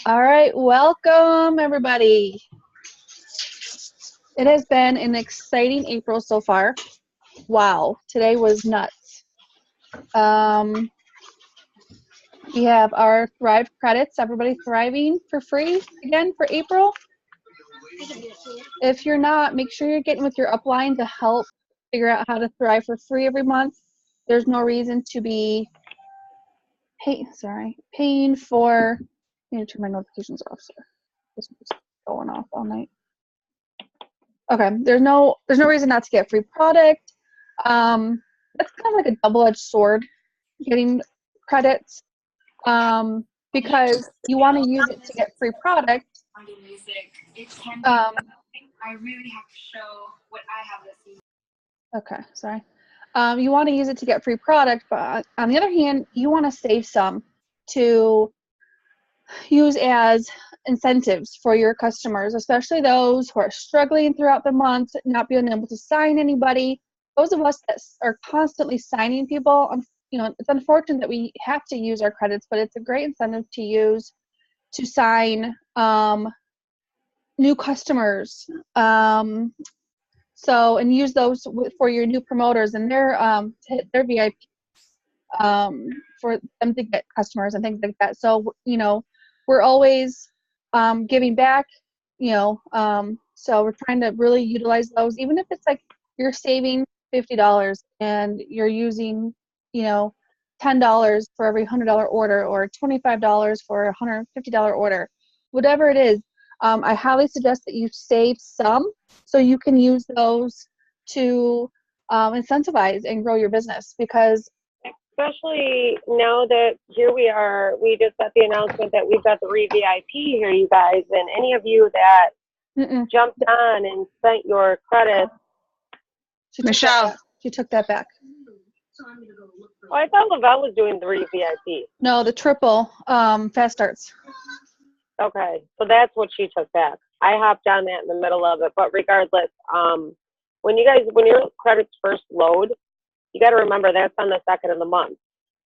All right, welcome everybody. It has been an exciting April so far. Wow, today was nuts. Um, we have our Thrive credits. Everybody thriving for free again for April. If you're not, make sure you're getting with your upline to help figure out how to thrive for free every month. There's no reason to be paying for. I need to turn my notifications off. So this is going off all night. Okay, there's no reason not to get free product. That's kind of like a double-edged sword, getting credits, because you want to use it to get free product. I really have to show what I have this season. Okay, sorry. You want to use it to get free product, but on the other hand, you want to save some to use as incentives for your customers, especially those who are struggling throughout the month, not being able to sign anybody. Those of us that are constantly signing people, it's unfortunate that we have to use our credits, but it's a great incentive to use to sign new customers. And use those for your new promoters and their VIP for them to get customers and things like that. So, we're always giving back, so we're trying to really utilize those, even if it's like you're saving $50 and you're using, $10 for every $100 order or $25 for a $150 order, whatever it is. I highly suggest that you save some so you can use those to incentivize and grow your business, because especially now that here we are, we just got the announcement that we've got the ReVIP here, you guys, and any of you that jumped on and spent your credits. Michelle. She took that back. Oh, I thought Lavelle was doing the ReVIP. No, the triple fast starts. Okay, so that's what she took back. I hopped on that in the middle of it, but regardless, when your credits first load, you got to remember that's on the second of the month.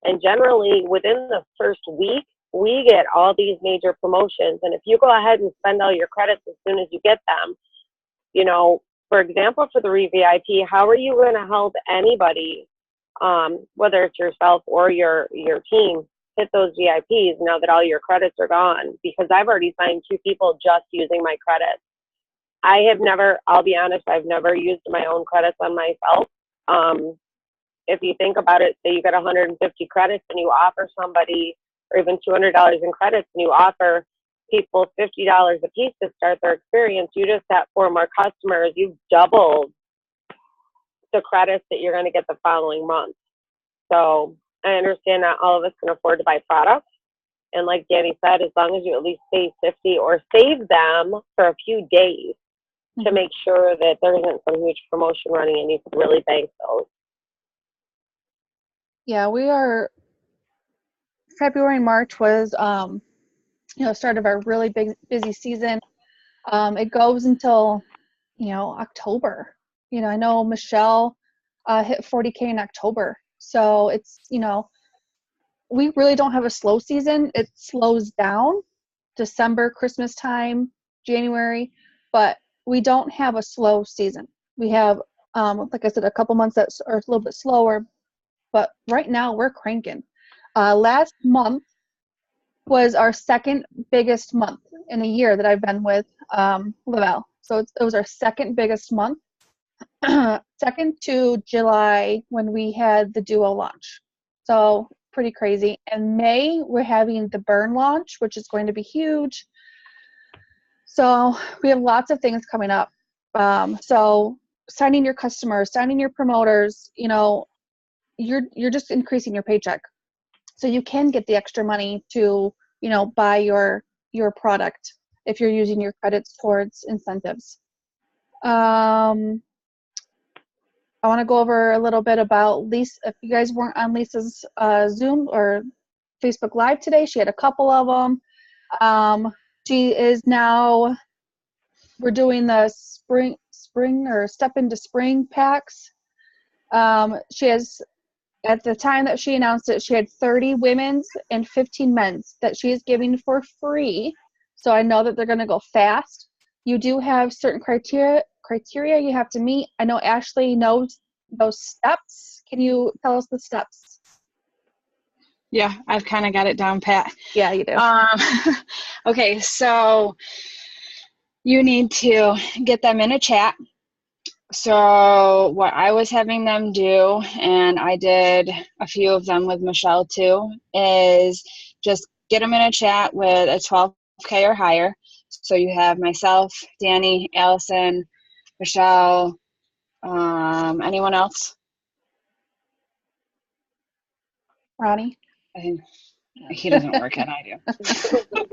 And generally, within the first week, we get all these major promotions. And if you go ahead and spend all your credits as soon as you get them, for example, for the ReVIP, how are you going to help anybody, whether it's yourself or your team, hit those VIPs now that all your credits are gone? Because I've already signed 2 people just using my credits. I'll be honest, I've never used my own credits on myself. If you think about it, say you get 150 credits and you offer somebody, or even $200 in credits, and you offer people $50 a piece to start their experience, you just got 4 more customers. You've doubled the credits that you're going to get the following month. So I understand not all of us can afford to buy products. And like Danny said, as long as you at least save 50 or save them for a few days to make sure that there isn't some huge promotion running and you can really bank those. Yeah, February and March was, start of our really big, busy season. It goes until, October. I know Michelle hit 40K in October. So it's, we really don't have a slow season. It slows down December, Christmas time, January, but we don't have a slow season. We have, like I said, a couple months that are a little bit slower, but right now we're cranking. Last month was our second biggest month in a year that I've been with Lavelle. So it was our second biggest month, second to July when we had the Duo launch. So pretty crazy. In May, we're having the Burn launch, which is going to be huge. So we have lots of things coming up. So signing your customers, signing your promoters, you're just increasing your paycheck. So you can get the extra money to, buy your product if you're using your credits towards incentives. I want to go over a little bit about Lisa. If you guys weren't on Lisa's Zoom or Facebook Live today, she had a couple of them. She is now, we're doing the spring or step into spring packs. She has at the time that she announced it, she had 30 women's and 15 men's that she is giving for free. So I know that they're going to go fast. You do have certain criteria you have to meet. I know Ashley knows those steps. Can you tell us the steps? Yeah, I've kind of got it down pat. Yeah, you do. Okay, so you need to get them in a chat. So what I was having them do, and I did a few of them with Michelle too, is just get them in a chat with a 12K or higher. So you have myself, Danny, Allison, Michelle, anyone else? Ronnie? I think he doesn't work at I do.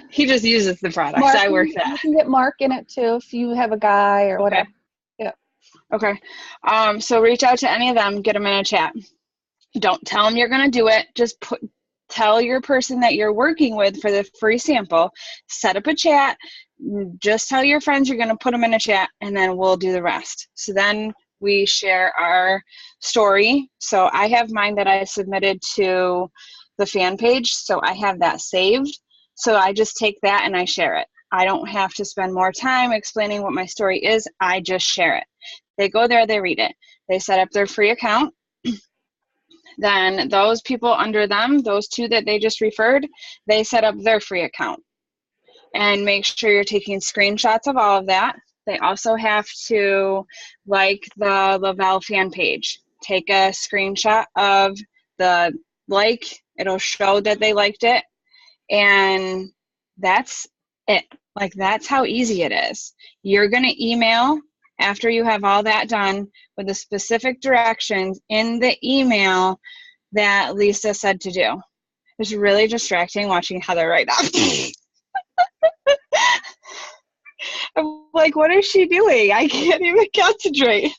He just uses the products. Mark, I work you that. can get Mark in it too if you have a guy or whatever. Okay. So reach out to any of them, get them in a chat. Don't tell them you're going to do it. Just tell your person that you're working with for the free sample. Set up a chat. Just tell your friends you're going to put them in a chat, and then we'll do the rest. So then we share our story. So I have mine that I submitted to the fan page. So I have that saved. So I just take that and I share it. I don't have to spend more time explaining what my story is. I just share it. They go there, they read it. They set up their free account. Then those people under them, those two that they just referred, they set up their free account. And make sure you're taking screenshots of all of that. They also have to like the Lavelle fan page. Take a screenshot of the like. It'll show that they liked it. And that's it. Like, that's how easy it is. You're going to email after you have all that done with the specific directions in the email that Lisa said to do. It's really distracting watching Heather right now. I'm like, what is she doing? I can't even concentrate.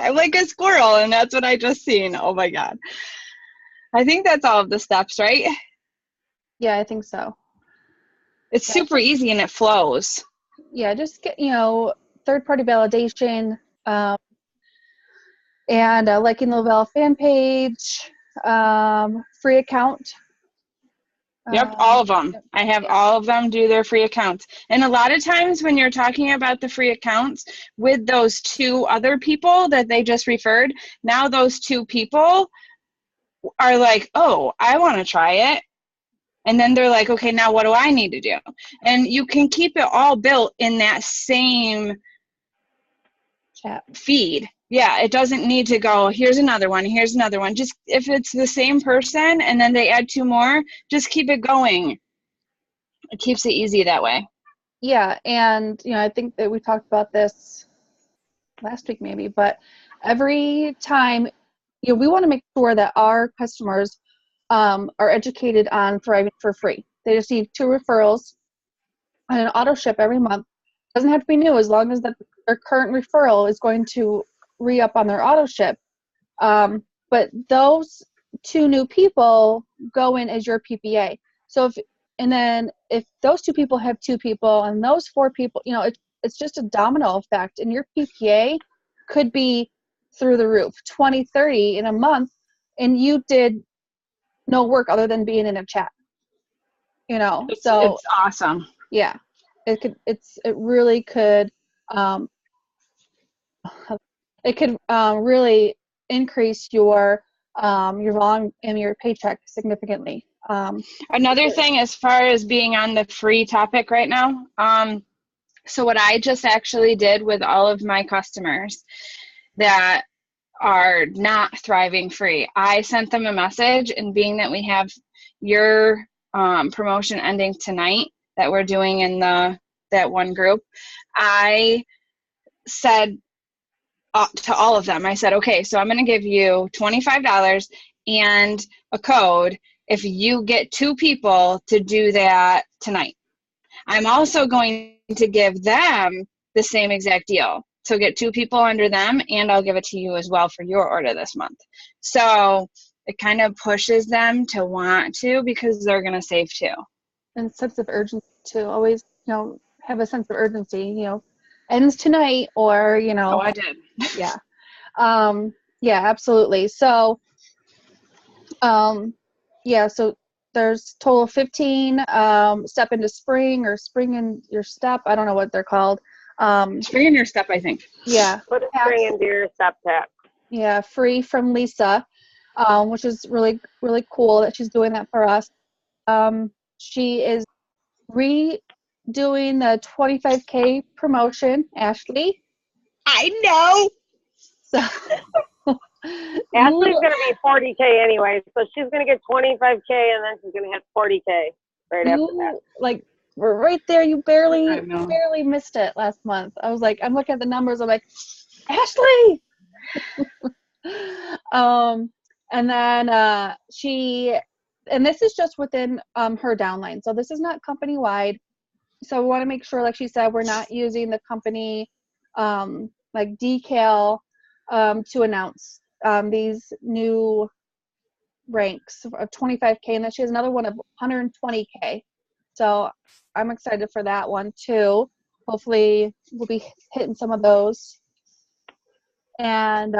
I'm like a squirrel, and that's what I just seen. Oh my God. I think that's all of the steps, right? Yeah, I think so. It's super easy and it flows. Yeah, just get, third-party validation, and liking the Lavelle fan page, free account. Yep, all of them. I have all of them do their free accounts. And a lot of times when you're talking about the free accounts with those two other people that they just referred, now those two people are like, oh, I want to try it. And then they're like, okay, now what do I need to do? And you can keep it all built in that same chat feed. Yeah, it doesn't need to go, here's another one, here's another one. Just if it's the same person and then they add two more, just keep it going. It keeps it easy that way. Yeah, and I think that we talked about this last week maybe, but every time, we want to make sure that our customers are educated on Thriving for free. They receive 2 referrals and an auto ship every month. Doesn't have to be new as long as that their current referral is going to re-up on their auto ship. But those 2 new people go in as your PPA. So if those 2 people have 2 people and those 4 people, it's just a domino effect, and your PPA could be through the roof, 20, 30 in a month, and you did no work other than being in a chat. It's awesome. Yeah, it really could really increase your volume and your paycheck significantly. Another thing, as far as being on the free topic right now, so what I just actually did with all of my customers that are not Thriving Free, I sent them a message, and being that we have your promotion ending tonight that we're doing in that one group, I said to all of them, I said, okay, so I'm going to give you $25 and a code if you get 2 people to do that tonight. I'm also going to give them the same exact deal. So get 2 people under them, and I'll give it to you as well for your order this month. So it kind of pushes them to want to, because they're going to save too. And sense of urgency to always, have a sense of urgency, ends tonight, or, Oh, I did. Yeah. Yeah, absolutely. So, yeah, so there's total of 15, step into spring or spring in your step. I don't know what they're called. Spring in your step, I think. Yeah. Put a packs, spring into your step pack. yeah, free from Lisa, which is really, really cool that she's doing that for us. She is redoing the 25K promotion, Ashley. I know. So Ashley's going to be 40K anyway, so she's going to get 25K and then she's going to hit 40K right after that. Like, we're right there. You barely I know. missed it last month. I was like, I'm looking at the numbers. I'm like, Ashley. And then and this is just within her downline. So this is not company wide. So we want to make sure, like she said, we're not using the company like decal to announce these new ranks of 25K, and then she has another one of 120K. So I'm excited for that one too. Hopefully we'll be hitting some of those. And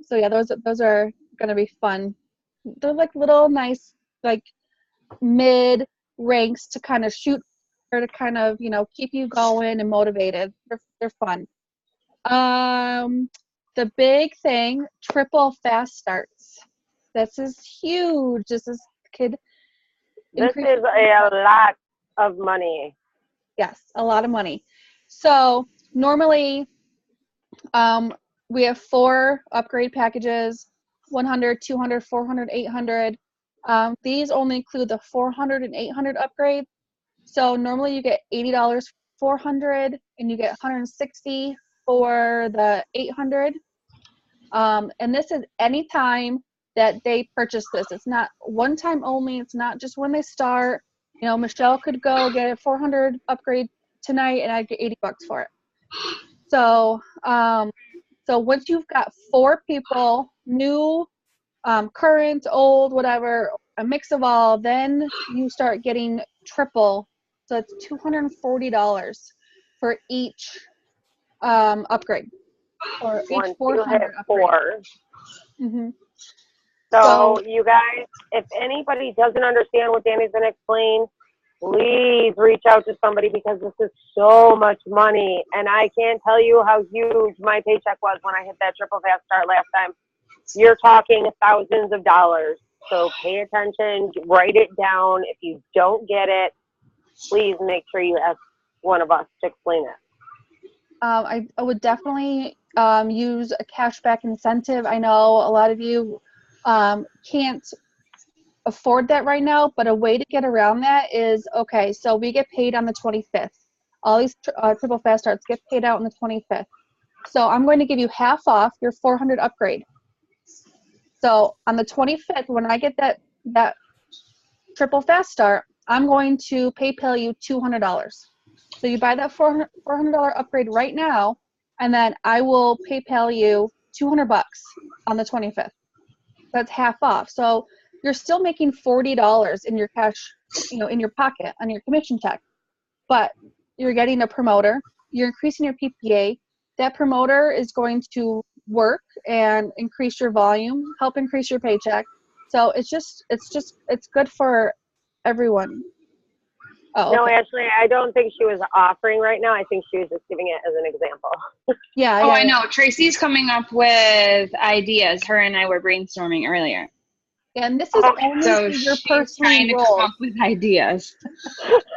so yeah, those are gonna be fun. They're like little nice like mid ranks to kind of shoot or to kind of, you know, keep you going and motivated. They're fun. The big thing, triple fast starts. This is huge. This is kid. This is a lot of money. Yes, a lot of money. So normally, we have 4 upgrade packages: 100, 200, 400, 800. These only include the 400 and 800 upgrade. So normally you get $80 for 400 and you get 160 for the 800. And this is anytime that they purchase this. It's not one time only. It's not just when they start. You know, Michelle could go get a 400 upgrade tonight and I'd get $80 for it. So, so once you've got 4 people, new, current, old, whatever, a mix of all, then you start getting triple. So it's $240 for each upgrade. Or each Once you 400 hit upgrade. 4. Mm-hmm. So you guys, if anybody doesn't understand what Danny's going to explain, please reach out to somebody because this is so much money. And I can't tell you how huge my paycheck was when I hit that triple fast start last time. You're talking thousands of dollars. So pay attention, write it down. If you don't get it, please make sure you ask one of us to explain it. I would definitely use a cashback incentive. I know a lot of you can't afford that right now, but a way to get around that is, okay, so we get paid on the 25th. All these triple fast starts get paid out on the 25th. So I'm going to give you half off your 400 upgrade. So on the 25th, when I get that triple fast start, I'm going to PayPal you $200. So you buy that $400 upgrade right now, and then I will PayPal you $200 on the 25th. That's half off. So you're still making $40 in your cash, you know, in your pocket on your commission check, but you're getting a promoter. You're increasing your PPA. That promoter is going to work and increase your volume, help increase your paycheck. So it's good for everyone. Oh, No, okay. Ashley, I don't think she was offering right now. I think she was just giving it as an example. Yeah. Oh, yeah, I know. Tracy's coming up with ideas. Her and I were brainstorming earlier. And this is only So for your she's personal trying to role. come up with ideas.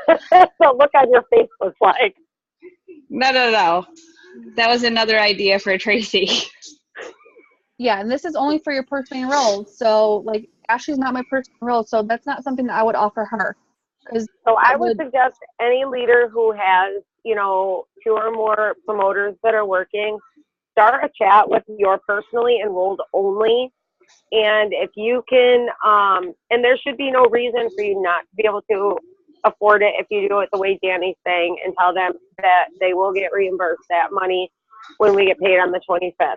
So look on your face was like. No. That was another idea for Tracy. Yeah, and this is only for your personally enrolled. So, like, Ashley's not my personally enrolled, so that's not something that I would offer her. So I would suggest any leader who has, 2 or more promoters that are working, start a chat with your personally enrolled only. And if you can, and there should be no reason for you not to be able to afford it if you do it the way Danny's saying, and tell them that they will get reimbursed that money when we get paid on the 25th.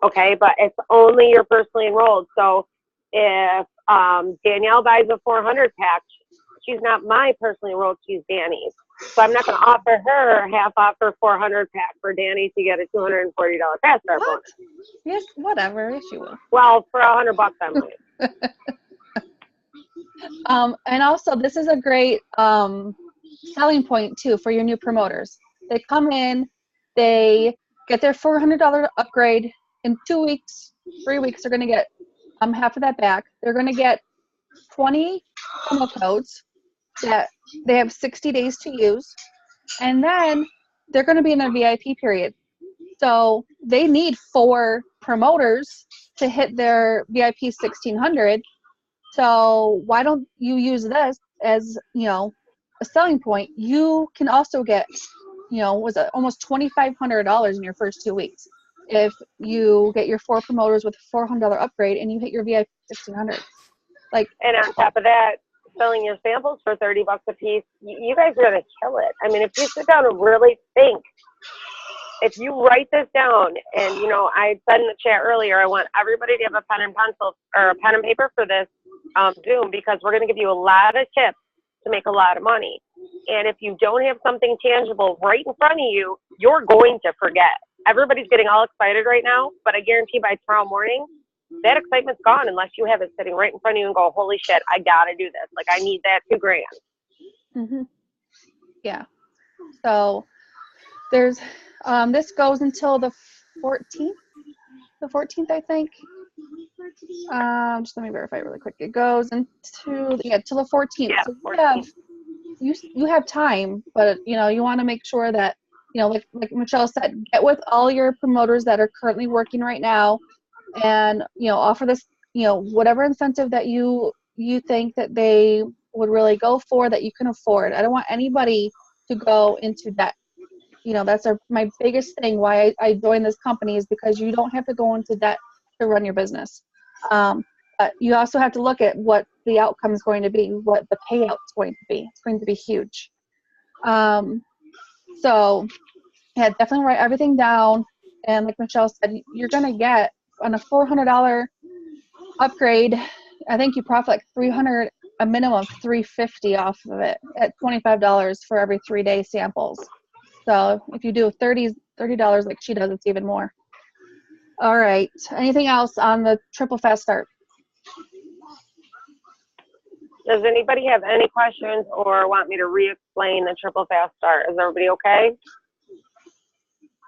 Okay, but it's only your personally enrolled. So if Danielle buys a 400 pack, she's not my personally enrolled, she's Danny's. So I'm not going to offer her half off her 400 pack for Danny to get a $240 Fast Start What? bonus. Yes, whatever. Yes, you will. Well, for $100 I might. And also, this is a great selling point too for your new promoters. They come in, they get their $400 upgrade in 2 weeks, 3 weeks. They're going to get half of that back. They're going to get 20 promo codes that they have 60 days to use, and then they're going to be in their VIP period. So they need 4 promoters to hit their VIP 1600. So why don't you use this as, a selling point? You can also get, was it almost $2,500 in your first 2 weeks if you get your 4 promoters with a $400 upgrade and you hit your VIP 1600. And on top of that, selling your samples for $30 a piece, you guys are going to kill it. I mean, if you sit down and really think, if you write this down, and I said in the chat earlier, I want everybody to have a pen and pencil or a pen and paper for this Zoom, because we're going to give you a lot of tips to make a lot of money. And if you don't have something tangible right in front of you, you're going to forget. Everybody's getting all excited right now, but I guarantee by tomorrow morning, that excitement's gone unless you have it sitting right in front of you and go, holy shit, I got to do this. Like, I need that $2,000. Mm-hmm. Yeah. So there's, this goes until the 14th. The 14th, I think. Just let me verify really quick. It goes till the 14th. Yeah, So 14th. you have time, but you want to make sure that like Michelle said, get with all your promoters that are currently working right now, and offer this whatever incentive that you think that they would really go for, that you can afford. I don't want anybody to go into debt. That's my biggest thing why I joined this company, is because you don't have to go into debt to run your business. But you also have to look at what the outcome is going to be, what the payout's going to be. It's going to be huge. So yeah, definitely write everything down. And like Michelle said, you're going to get on a $400 upgrade, I think you profit like $300, a minimum of $350 off of it at $25 for every 3-day samples. So if you do $30 like she does, it's even more. All right. Anything else on the triple fast start? Does anybody have any questions or want me to re-explain the triple fast start? Is everybody okay?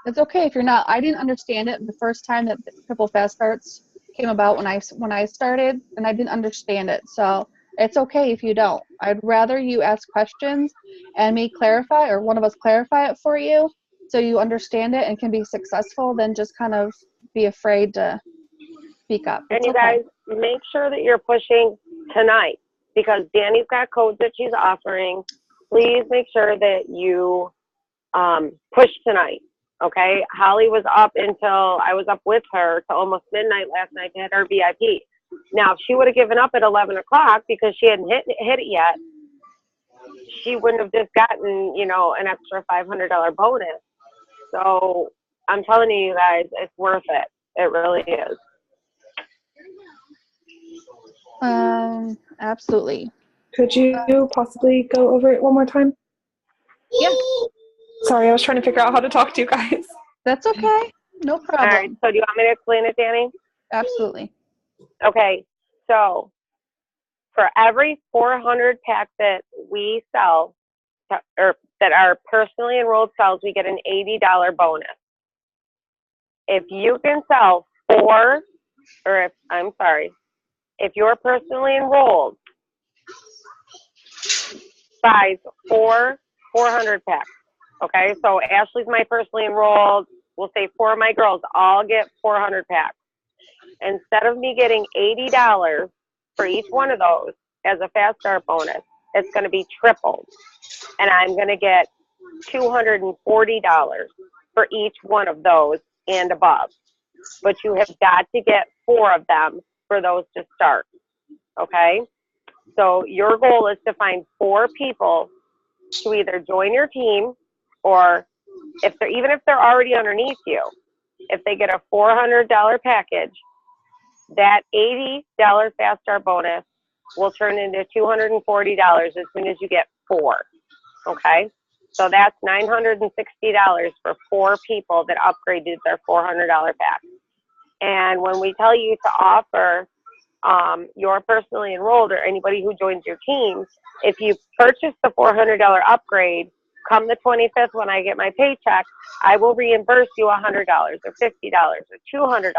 It's okay if you're not. I didn't understand it the first time that the triple fast starts came about when I started, and I didn't understand it. So it's okay if you don't. I'd rather you ask questions and me clarify, or one of us clarify it for you, so you understand it and can be successful, than just kind of be afraid to speak up. And It's you okay. guys, make sure that you're pushing tonight, because Danny's got codes that she's offering. Please make sure that you push tonight. Okay, Holly was up until, I was up with her till almost midnight last night to hit her VIP. Now, if she would have given up at 11 o'clock because she hadn't hit it yet, she wouldn't have just gotten, an extra $500 bonus. So I'm telling you guys, it's worth it. It really is. Absolutely. Could you possibly go over it one more time? Yeah, Sorry, I was trying to figure out how to talk to you guys. that's okay. No All problem. right, so do you want me to explain it, Danny? Absolutely. Okay, so for every 400 pack that we sell, or that our personally enrolled sells, we get an $80 bonus. If you can sell if you're personally enrolled buys 400 packs, okay? So Ashley's my personally enrolled. We'll say 4 of my girls all get 400 packs. Instead of me getting $80 for each one of those as a fast start bonus, it's going to be tripled. And I'm going to get $240 for each one of those and above. But you have got to get 4 of them for those to start, okay? So your goal is to find 4 people to either join your team, or even if they're already underneath you, if they get a $400 package, that $80 fast start bonus will turn into $240 as soon as you get 4. Okay? So that's $960 for 4 people that upgraded their $400 pack. And when we tell you to offer your personally enrolled or anybody who joins your team, if you purchase the $400 upgrade, come the 25th when I get my paycheck, I will reimburse you $100 or $50 or $200,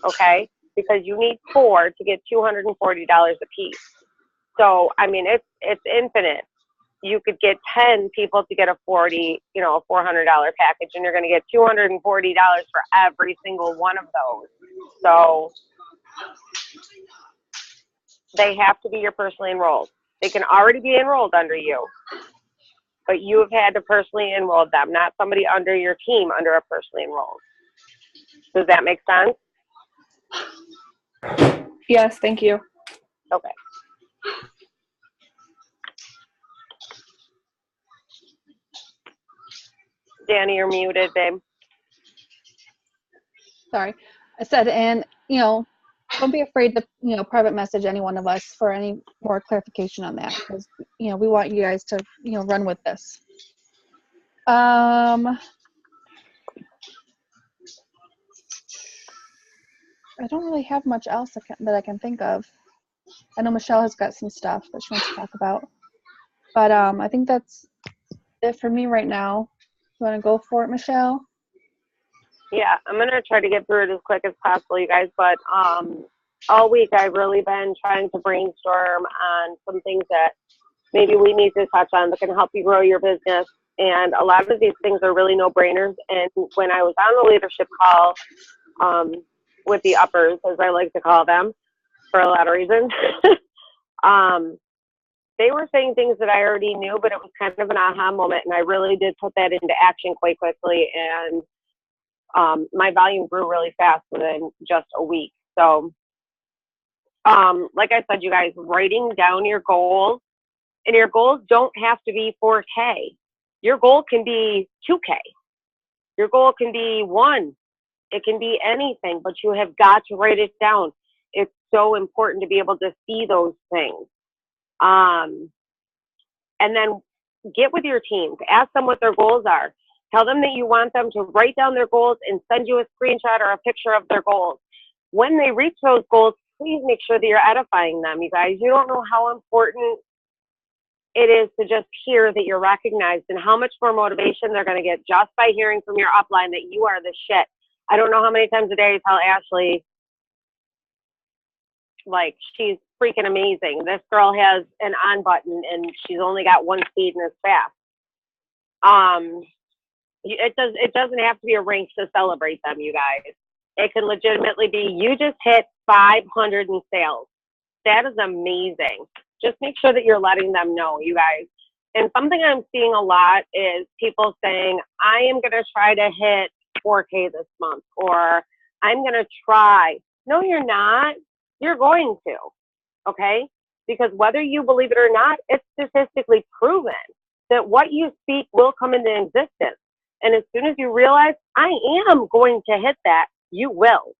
okay? Because you need 4 to get $240 a piece. So, I mean, it's infinite. You could get 10 people to get a $400 package, and you're going to get $240 for every single one of those. So they have to be your personally enrolled. They can already be enrolled under you, but you have had to personally enroll them, not somebody under your team under a personally enrolled. Does that make sense? Yes, thank you. Okay. Danny, you're muted, babe. Sorry. I said, and, don't be afraid to, private message any one of us for any more clarification on that, because, we want you guys to, run with this. I don't really have much else that I can think of. I know Michelle has got some stuff that she wants to talk about, but I think that's it for me right now. You want to go for it, Michelle? Yeah, I'm going to try to get through it as quick as possible, you guys, but all week I've really been trying to brainstorm on some things that maybe we need to touch on that can help you grow your business. And a lot of these things are really no-brainers. And when I was on the leadership call with the uppers, as I like to call them, for a lot of reasons, they were saying things that I already knew, but it was kind of an aha moment, and I really did put that into action quite quickly, and my volume grew really fast within just a week. So, like I said, you guys, writing down your goals, and your goals don't have to be 4K. Your goal can be 2K. Your goal can be 1. It can be anything, but you have got to write it down. It's so important to be able to see those things. And then get with your teams. Ask them what their goals are. Tell them that you want them to write down their goals and send you a screenshot or a picture of their goals. When they reach those goals, please make sure that you're edifying them, you guys. You don't know how important it is to just hear that you're recognized and how much more motivation they're going to get just by hearing from your upline that you are the shit. I don't know how many times a day I tell Ashley, like, she's freaking amazing. This girl has an on button and she's only got 1 speed and it's fast. It doesn't have to be a rank to celebrate them, you guys. It can legitimately be, you just hit 500 in sales. That is amazing. Just make sure that you're letting them know, you guys. And something I'm seeing a lot is people saying, I am going to try to hit 4K this month, or I'm going to try. No, you're not. You're going to, okay? Because whether you believe it or not, it's statistically proven that what you speak will come into existence. And as soon as you realize, I am going to hit that, you will,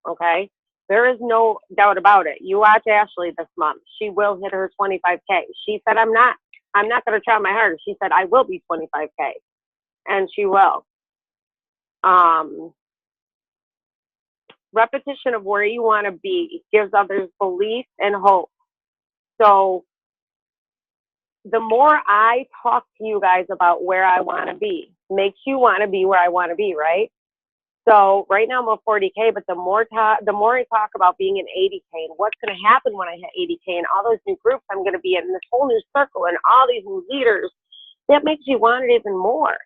okay? There is no doubt about it. You watch Ashley this month. She will hit her 25K. She said, I'm not going to try my hardest. She said, I will be 25K. And she will. Repetition of where you want to be gives others belief and hope. So the more I talk to you guys about where I want to be, makes you want to be where I want to be, right? So right now I'm a 40K, but the more I talk about being an 80K and what's going to happen when I hit 80K and all those new groups I'm going to be in, this whole new circle and all these new leaders, that makes you want it even more.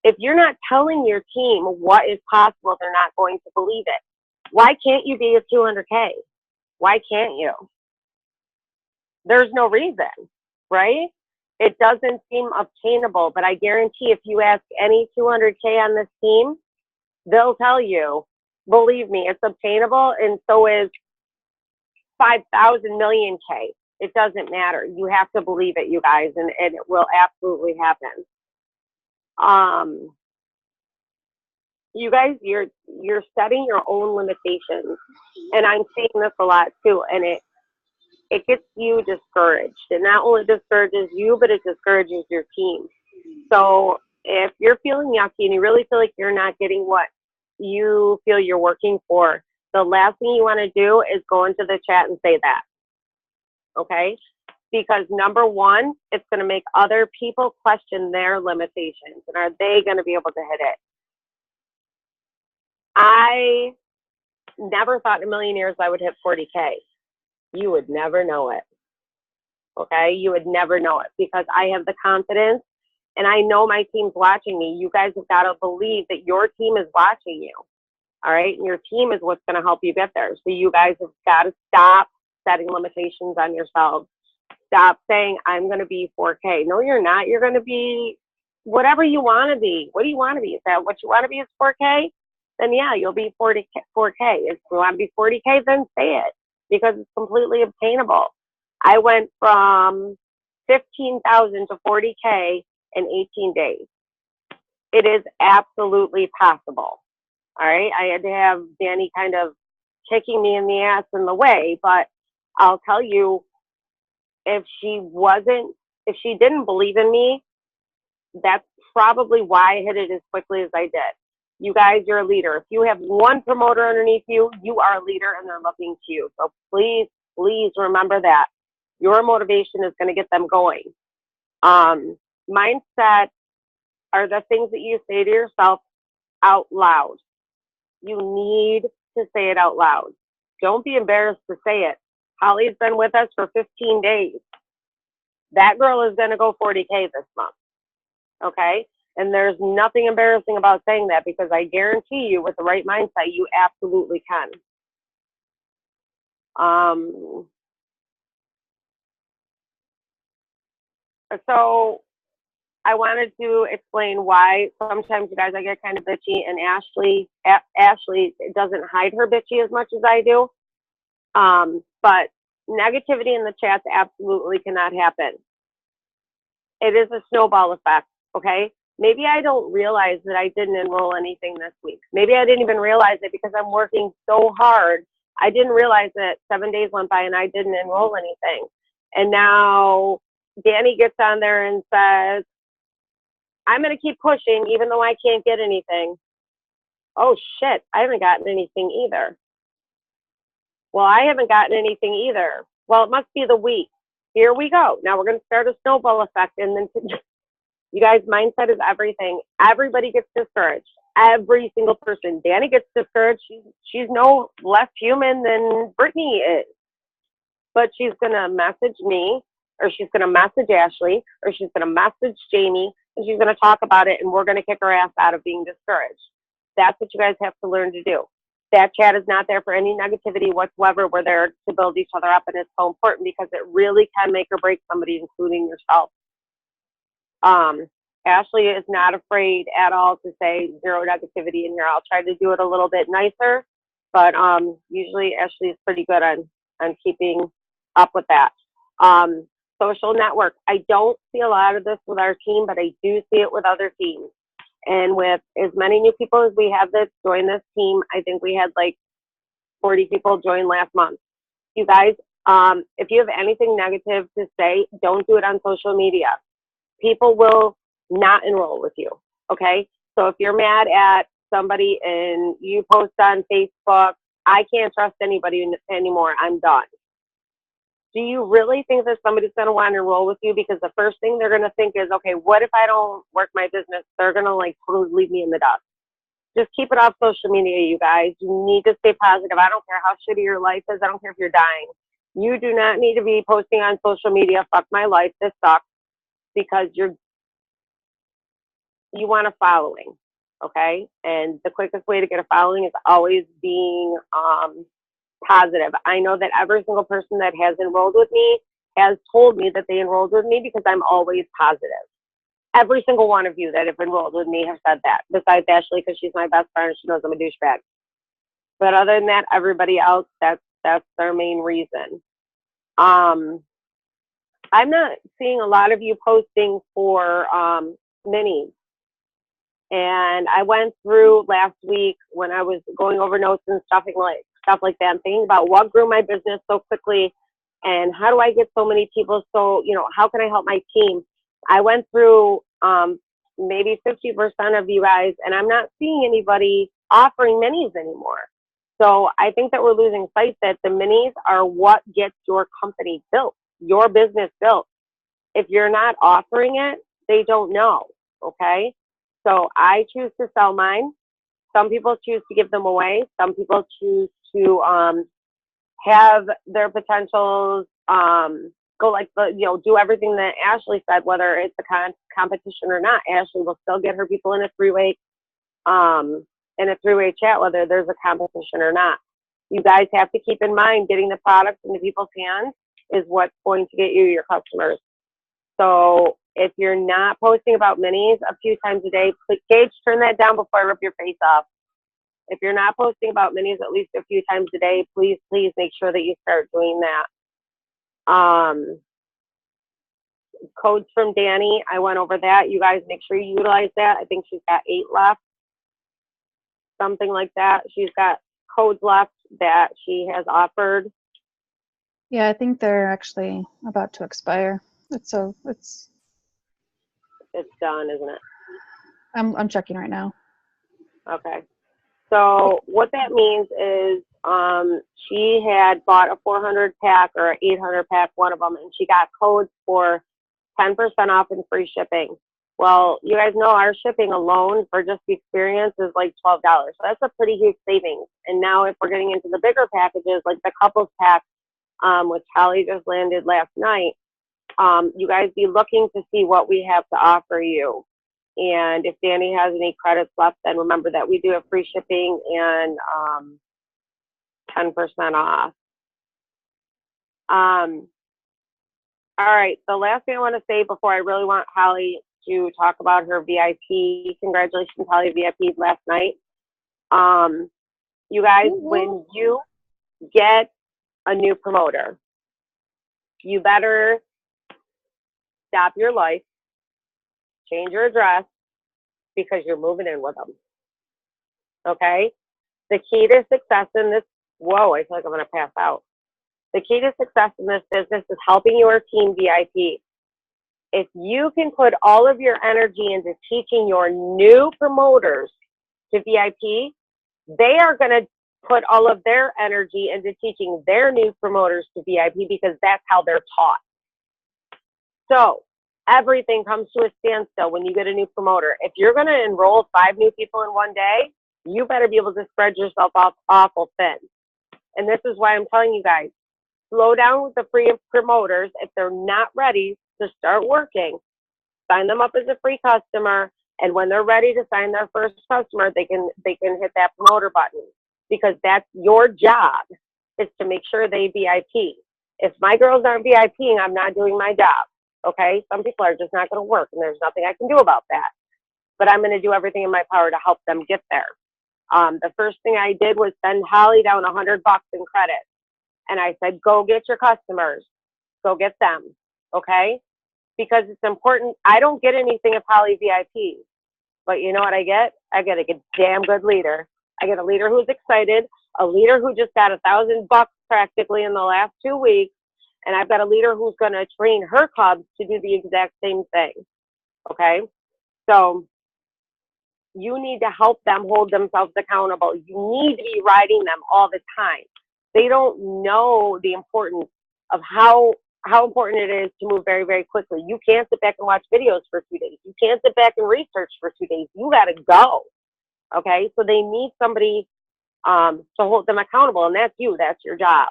If you're not telling your team what is possible, they're not going to believe it. Why can't you be a 200K? Why can't you? There's no reason, right? It doesn't seem obtainable, but I guarantee if you ask any 200K on this team, they'll tell you, believe me, it's obtainable, and so is 5,000 million K. It doesn't matter. You have to believe it, you guys, and it will absolutely happen. You guys, you're setting your own limitations, and I'm saying this a lot too, and it gets you discouraged. It not only discourages you, but it discourages your team. So if you're feeling yucky and you really feel like you're not getting what you feel you're working for, the last thing you want to do is go into the chat and say that. Okay? Because number one, it's going to make other people question their limitations. And are they going to be able to hit it? I never thought in a million years I would hit 40K. You would never know it. Okay? You would never know it because I have the confidence and I know my team's watching me. You guys have got to believe that your team is watching you. All right? And your team is what's going to help you get there. So you guys have got to stop setting limitations on yourselves. Stop saying, I'm going to be 4K. No, you're not. You're going to be whatever you want to be. What do you want to be? Is that what you want to be is 4K? Then yeah, you'll be 4K. If you want to be 40K, then say it because it's completely obtainable. I went from 15,000 to 40K in 18 days. It is absolutely possible. All right. I had to have Danny kind of kicking me in the ass in the way, but I'll tell you, if she didn't believe in me, that's probably why I hit it as quickly as I did. You guys, you're a leader. If you have one promoter underneath you, you are a leader and they're looking to you. So please, please remember that. Your motivation is going to get them going. Mindset are the things that you say to yourself out loud. You need to say it out loud. Don't be embarrassed to say it. Holly's been with us for 15 days. That girl is going to go 40K this month. Okay? And there's nothing embarrassing about saying that because I guarantee you with the right mindset, you absolutely can. So I wanted to explain why sometimes, you guys, I get kind of bitchy, and Ashley doesn't hide her bitchy as much as I do. But negativity in the chats absolutely cannot happen. It is a snowball effect, okay? Maybe I don't realize that I didn't enroll anything this week. Maybe I didn't even realize it because I'm working so hard. I didn't realize that 7 days went by and I didn't enroll anything. And now Danny gets on there and says, I'm going to keep pushing even though I can't get anything. Oh, shit, I haven't gotten anything either. Well, I haven't gotten anything either. Well, it must be the week. Here we go. Now we're going to start a snowball effect. And then, you guys, mindset is everything. Everybody gets discouraged. Every single person. Danny gets discouraged. She's no less human than Brittany is. But she's going to message me, or she's going to message Ashley, or she's going to message Jamie, and she's going to talk about it, and we're going to kick her ass out of being discouraged. That's what you guys have to learn to do. That chat is not there for any negativity whatsoever. We're there to build each other up, and it's so important because it really can make or break somebody, including yourself. Ashley is not afraid at all to say zero negativity in here. I'll try to do it a little bit nicer, but usually Ashley is pretty good on keeping up with that. Social network. I don't see a lot of this with our team, but I do see it with other teams. And with as many new people as we have that join this team, I think we had like 40 people join last month. You guys, if you have anything negative to say, don't do it on social media. People will not enroll with you, okay? So if you're mad at somebody and you post on Facebook, I can't trust anybody anymore, I'm done. Do you really think that somebody's going to want to enroll with you? Because the first thing they're going to think is, okay, what if I don't work my business? They're going to like totally leave me in the dust. Just keep it off social media, you guys. You need to stay positive. I don't care how shitty your life is. I don't care if you're dying. You do not need to be posting on social media, fuck my life, this sucks, because you want a following, okay? And the quickest way to get a following is always being positive. I know that every single person that has enrolled with me has told me that they enrolled with me because I'm always positive. Every single one of you that have enrolled with me have said that, besides Ashley, because she's my best friend and she knows I'm a douchebag. But other than that, everybody else, that's their main reason. I'm not seeing a lot of you posting for minis. And I went through last week when I was going over notes and stuff like that, and thinking about what grew my business so quickly And how do I get so many people? So, how can I help my team? I went through maybe 50% of you guys, and I'm not seeing anybody offering minis anymore. So I think that we're losing sight that the minis are what gets your company built, your business built. If you're not offering it, they don't know, okay? So I choose to sell mine. Some people choose to give them away. Some people choose to have their potentials go like do everything that Ashley said, whether it's a competition or not. Ashley will still get her people in a three-way chat, whether there's a competition or not. You guys have to keep in mind getting the products into people's hands is what's going to get you your customers. So if you're not posting about minis a few times a day, please, Gage, turn that down before I rip your face off. If you're not posting about minis at least a few times a day, please make sure that you start doing that. Codes from Danny, I went over that. You guys make sure you utilize that. I think she's got 8 left, something like that. She's got codes left that she has offered. Yeah, I think they're actually about to expire. It's done, isn't it? I'm checking right now. Okay. So what that means is she had bought a 400 pack or an 800 pack, one of them, and she got codes for 10% off and free shipping. Well, you guys know our shipping alone for just the experience is like $12. So that's a pretty huge savings. And now if we're getting into the bigger packages, like the couples pack, which Holly just landed last night, you guys be looking to see what we have to offer you. And if Danny has any credits left, then remember that we do have free shipping and 10% off. All right, the last thing I want to say before I really want Holly to talk about her VIP. Congratulations, Holly, VIP last night. You guys, when you get a new promoter, you better stop your life, change your address, because you're moving in with them. Okay? The key to success in this, whoa, I feel like I'm going to pass out. The key to success in this business is helping your team VIP. If you can put all of your energy into teaching your new promoters to VIP, they are going to put all of their energy into teaching their new promoters to VIP because that's how they're taught. So everything comes to a standstill when you get a new promoter. If you're going to enroll 5 new people in one day, you better be able to spread yourself off awful thin. And this is why I'm telling you guys, slow down with the free promoters. If they're not ready to start working, sign them up as a free customer. And when they're ready to sign their first customer, they can hit that promoter button, because that's your job, is to make sure they VIP. If my girls aren't VIPing, I'm not doing my job. Okay? Some people are just not going to work, and there's nothing I can do about that. But I'm going to do everything in my power to help them get there. The first thing I did was send Holly down $100 in credit. And I said, go get your customers. Go get them. Okay? Because it's important. I don't get anything if Holly VIPs. But you know what I get? I get a damn good leader. I get a leader who's excited, a leader who just got $1,000 practically in the last 2 weeks. And I've got a leader who's going to train her cubs to do the exact same thing. Okay? So you need to help them hold themselves accountable. You need to be riding them all the time. They don't know the importance of how important it is to move very, very quickly. You can't sit back and watch videos for 2 days. You can't sit back and research for 2 days. You got to go. Okay? So they need somebody to hold them accountable, and that's you. That's your job.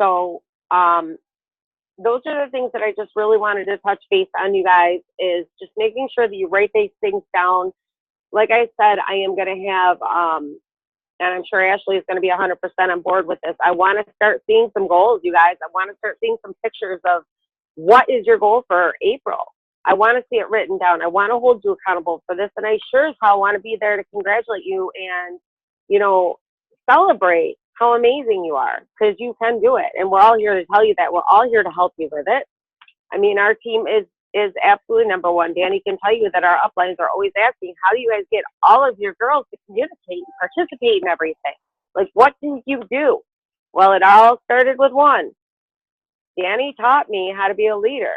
So those are the things that I just really wanted to touch base on, you guys, is just making sure that you write these things down. Like I said, I am going to have, and I'm sure Ashley is going to be 100% on board with this. I want to start seeing some goals, you guys. I want to start seeing some pictures of what is your goal for April. I want to see it written down. I want to hold you accountable for this. And I sure as hell want to be there to congratulate you and, you know, celebrate how amazing you are, because you can do it. And we're all here to tell you that. We're all here to help you with it. I mean, our team is absolutely number one. Danny can tell you that our uplines are always asking, how do you guys get all of your girls to communicate and participate in everything? Like, what do you do? Well, it all started with one. Danny taught me how to be a leader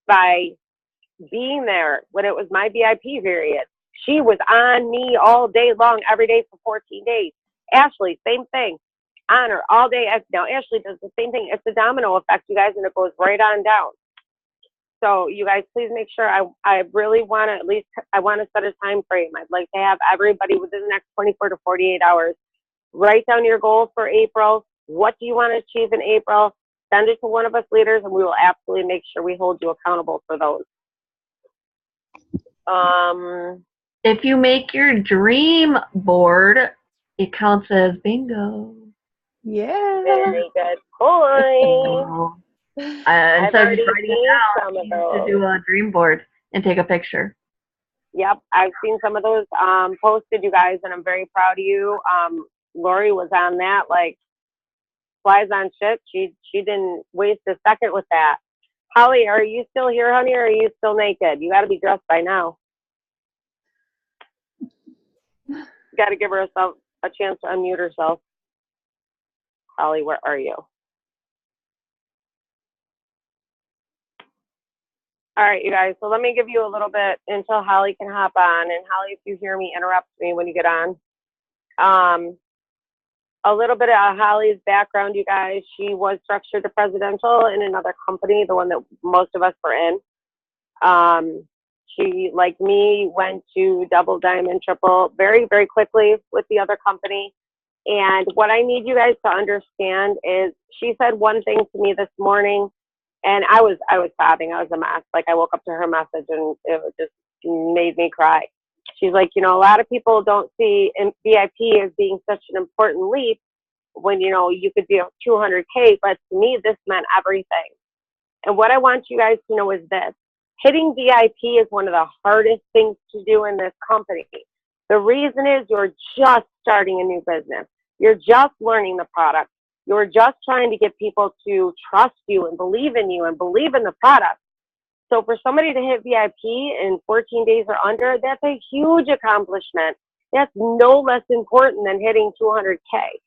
by being there when it was my VIP period. She was on me all day long, every day for 14 days. Ashley, same thing. On her all day. Now, Ashley does the same thing. It's a domino effect, you guys, and it goes right on down. So you guys, please make sure. I really want to I want to set a time frame. I'd like to have everybody within the next 24 to 48 hours write down your goals for April. What do you want to achieve in April? Send it to one of us leaders, and we will absolutely make sure we hold you accountable for those. If you make your dream board, it counts as bingo. Yeah. Very good point. I've Instead of already just writing seen it out, some of you need to those. do a dream board and take a picture. Yep, I've seen some of those posted, you guys, and I'm very proud of you. Lori was on that like flies on shit. She didn't waste a second with that. Holly, are you still here, honey, or are you still naked? You got to be dressed by now. Got to give herself a chance to unmute herself. Holly, where are you? All right, you guys, so let me give you a little bit until Holly can hop on. And Holly, if you hear me, interrupt me when you get on. A little bit of Holly's background, you guys. She was structured to presidential in another company, the one that most of us were in. She, like me, went to double, diamond, triple very, very quickly with the other company. And what I need you guys to understand is she said one thing to me this morning, and I was sobbing. I was a mess. Like, I woke up to her message and it just made me cry. She's like, you know, a lot of people don't see VIP as being such an important leap when, you know, you could be a 200K, but to me, this meant everything. And what I want you guys to know is this. Hitting VIP is one of the hardest things to do in this company. The reason is you're just starting a new business. You're just learning the product. You're just trying to get people to trust you and believe in you and believe in the product. So for somebody to hit VIP in 14 days or under, that's a huge accomplishment. That's no less important than hitting 200K.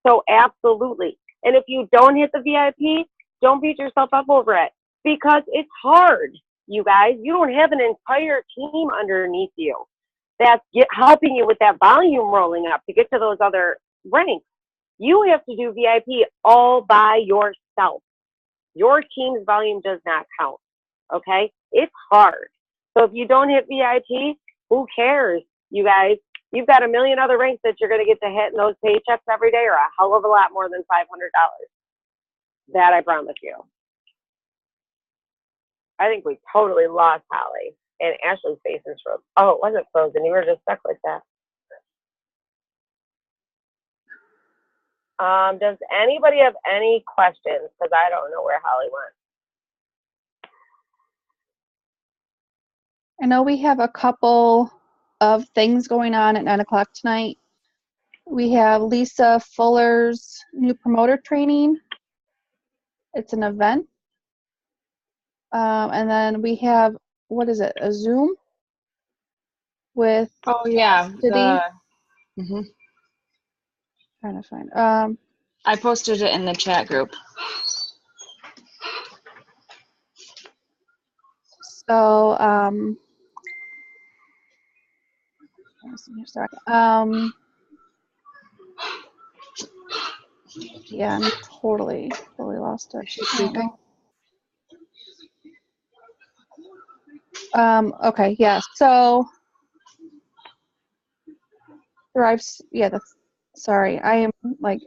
So absolutely. And if you don't hit the VIP, don't beat yourself up over it because it's hard, you guys. You don't have an entire team underneath you that's helping you with that volume rolling up to get to those other ranks. You have to do VIP all by yourself. Your team's volume does not count, okay? It's hard. So if you don't hit VIP, who cares, you guys? You've got a million other ranks that you're going to get to hit, and those paychecks every day are a hell of a lot more than $500. That I promise you. I think we totally lost Holly, and Ashley's face is frozen. Oh, it wasn't frozen. You were just stuck like that. Does anybody have any questions? Because I don't know where Holly went. I know we have a couple of things going on at 9 o'clock tonight. We have Lisa Fuller's new promoter training. It's an event. And then we have, what is it, a Zoom with Oh yeah. City. Mhm. Trying to find. I posted it in the chat group. So, sorry. Yeah, I'm totally lost it. She's sleeping. Okay, yeah. So, Thrives. Yeah, that's. Sorry, I am like.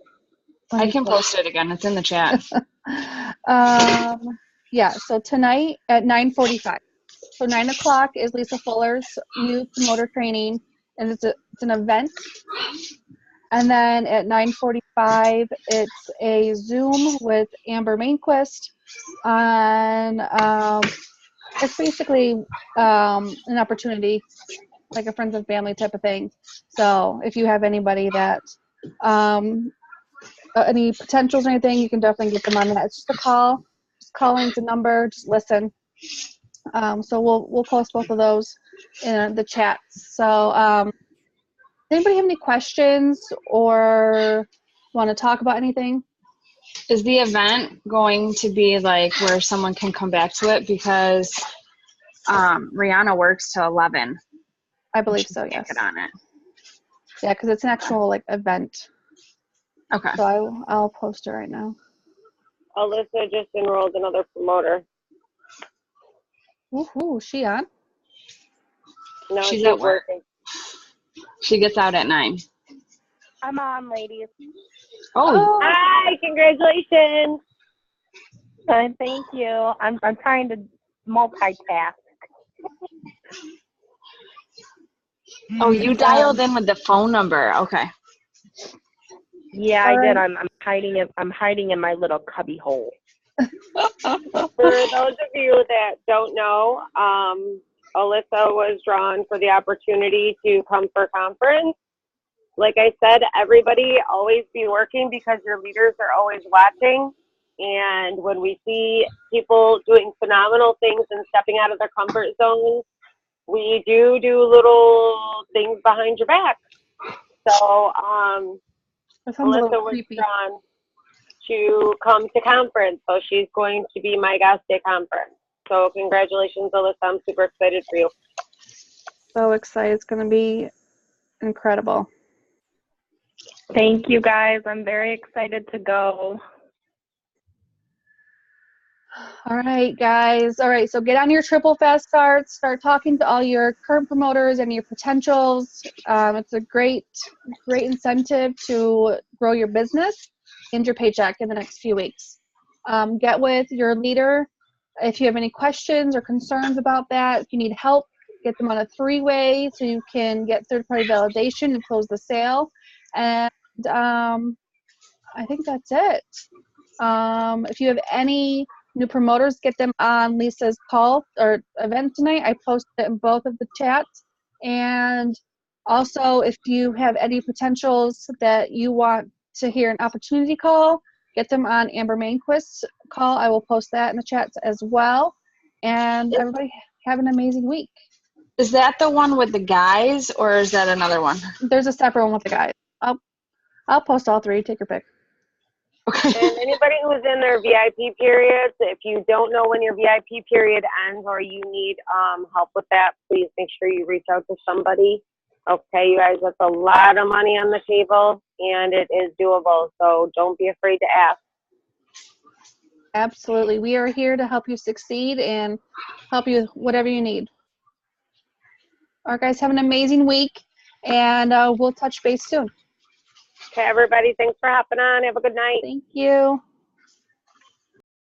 I can post it again. It's in the chat. Yeah. So tonight at 9:45. So 9 o'clock is Lisa Fuller's new promoter training, and it's an event. And then at 9:45, it's a Zoom with Amber Mainquist on. It's basically an opportunity, like a friends and family type of thing. So if you have anybody that any potentials or anything, you can definitely get them on that. It's just a call. Just call into number. Just listen. So we'll post both of those in the chat. So does anybody have any questions or want to talk about anything? Is the event going to be like where someone can come back to it? Because Rihanna works till 11. I believe She so, can't yes. get on it. Yeah, because it's an actual like event. Okay. So I'll post it right now. Alyssa just enrolled another promoter. Woohoo, she on? No, She's she's at work. working. She gets out at 9. I'm on, ladies. Oh, Hi, congratulations. Thank you. I'm trying to multitask. oh, you dialed in with the phone number. Okay. Yeah, All I did. right. I'm hiding it. I'm hiding in my little cubby hole. For those of you that don't know, Alyssa was drawn for the opportunity to come for conference. Like I said, everybody always be working because your leaders are always watching. And when we see people doing phenomenal things and stepping out of their comfort zones, we do little things behind your back. So That sounds a Alyssa little was creepy. drawn to come to conference, so she's going to be my guest at conference. So congratulations, Alyssa. I'm super excited for you. So excited. It's going to be incredible. Thank you, guys. I'm very excited to go. All right, guys. All right, so get on your triple fast starts. Start talking to all your current promoters and your potentials. It's a great incentive to grow your business and your paycheck in the next few weeks. Get with your leader if you have any questions or concerns about that. If you need help, get them on a 3-way so you can get third-party validation and close the sale. And I think that's it. If you have any new promoters, get them on Lisa's call or event tonight. I posted it in both of the chats. And also, if you have any potentials that you want to hear an opportunity call, get them on Amber Mainquist's call. I will post that in the chats as well. And everybody have an amazing week. Is that the one with the guys, or is that another one? There's a separate one with the guys. I'll post all 3. Take your pick. Okay. And anybody who's in their VIP periods, if you don't know when your VIP period ends or you need help with that, please make sure you reach out to somebody. Okay, you guys, that's a lot of money on the table, and it is doable. So don't be afraid to ask. Absolutely. We are here to help you succeed and help you with whatever you need. All right, guys, have an amazing week, and we'll touch base soon. Okay, everybody, thanks for hopping on. Have a good night. Thank you.